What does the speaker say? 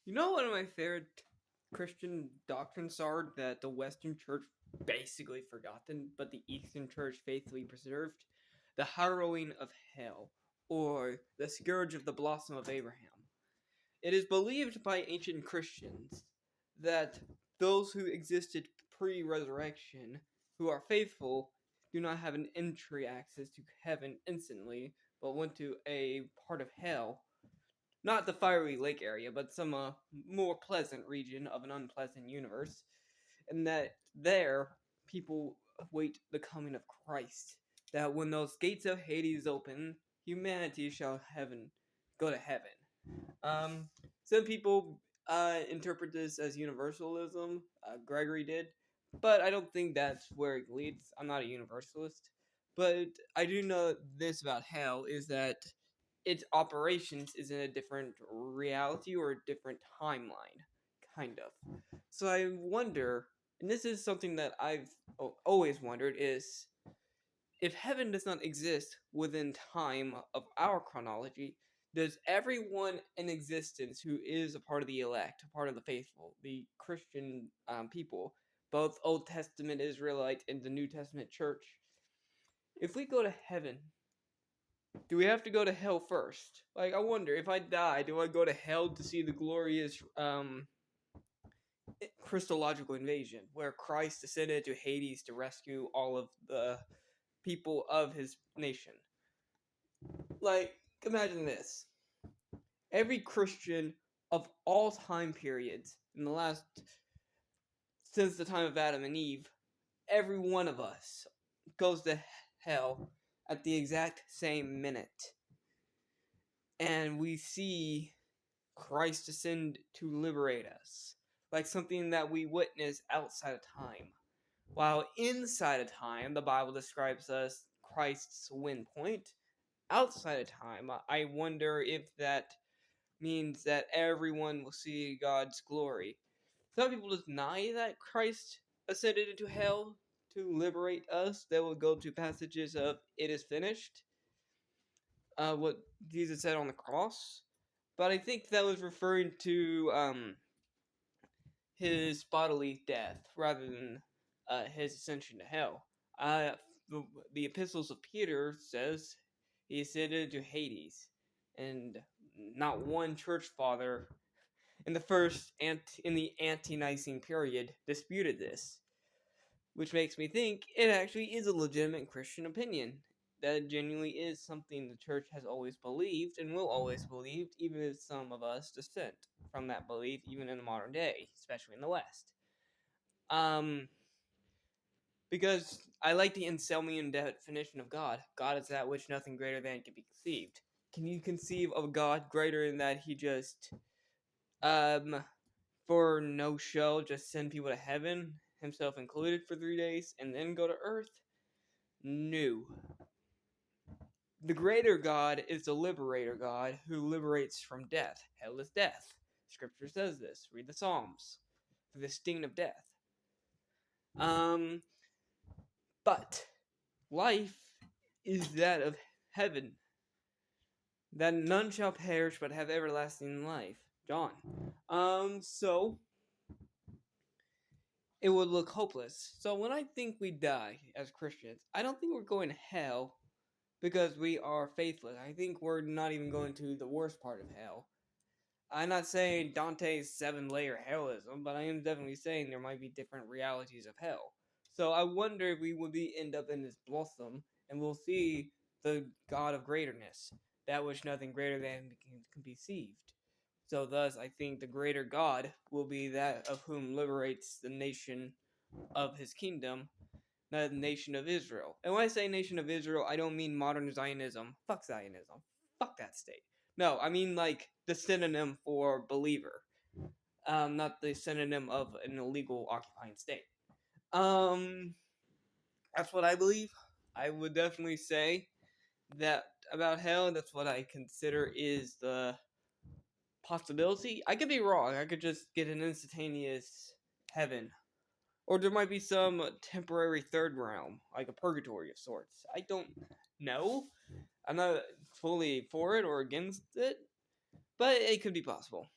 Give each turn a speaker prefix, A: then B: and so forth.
A: You know, one of my favorite Christian doctrines are that the Western Church basically forgotten, but the Eastern Church faithfully preserved: the harrowing of hell, or the scourge of the blossom of Abraham. It is believed by ancient Christians that those who existed pre resurrection, who are faithful, do not have an entry access to heaven instantly, but went to a part of hell, not the fiery lake area, but some more pleasant region of an unpleasant universe, and that there people await the coming of Christ. That when those gates of Hades open, humanity shall go to heaven. Um, some people interpret this as universalism. Gregory did, but I don't think that's where it leads. I'm not a universalist, but I do know this about hell is that its operations is in a different reality or a different timeline, kind of. So I wonder, and this is something that I've always wondered, is if heaven does not exist within time of our chronology, does everyone in existence who is a part of the elect, a part of the faithful, the Christian people, both Old Testament Israelite and the New Testament church, if we go to heaven, do we have to go to hell first? Like, I wonder, if I die, do I go to hell to see the glorious Christological invasion, where Christ descended to Hades to rescue all of the people of his nation? Like, imagine this. Every Christian of all time periods, in the last, since the time of Adam and Eve, every one of us goes to hell at the exact same minute. And we see Christ descend to liberate us, like something that we witness outside of time. While inside of time, the Bible describes us Christ's win point. Outside of time, I wonder if that means that everyone will see God's glory. Some people deny that Christ ascended into hell to liberate us. They will go to passages of "it is finished," what Jesus said on the cross. But I think that was referring to his bodily death rather than his ascension to hell. The epistles of Peter says he ascended to Hades, and not one church father in the ante-Nicene period disputed this, which makes me think it actually is a legitimate Christian opinion. That genuinely is something the church has always believed and will always believe, even if some of us dissent from that belief, even in the modern day, especially in the West. Um, because I like the Anselmian definition of God. God is that which nothing greater than can be conceived. Can you conceive of a God greater than that he just, for no show, just send people to heaven, himself included, for 3 days, and then go to earth? No. The greater God is the liberator God who liberates from death. Hell is death. Scripture says this. Read the Psalms. For the sting of death. But life is that of heaven, that none shall perish but have everlasting life. John. So it would look hopeless. So when I think we die as Christians, I don't think we're going to hell because we are faithless. I think we're not even going to the worst part of hell. I'm not saying Dante's 7-layer hellism, but I am definitely saying there might be different realities of hell. So I wonder if we will end up in this blossom and we'll see the God of greaterness, that which nothing greater than can be conceived. So thus, I think the greater God will be that of whom liberates the nation of his kingdom, not the nation of Israel. And when I say nation of Israel, I don't mean modern Zionism. Fuck Zionism. Fuck that state. No, I mean like the synonym for believer, not the synonym of an illegal occupying state. Um, that's what I believe. I would definitely say that about hell. That's what I consider is the possibility. I could be wrong. I could just get an instantaneous heaven. Or there might be some temporary third realm, like a purgatory of sorts. I don't know. I'm not fully for it or against it, but it could be possible.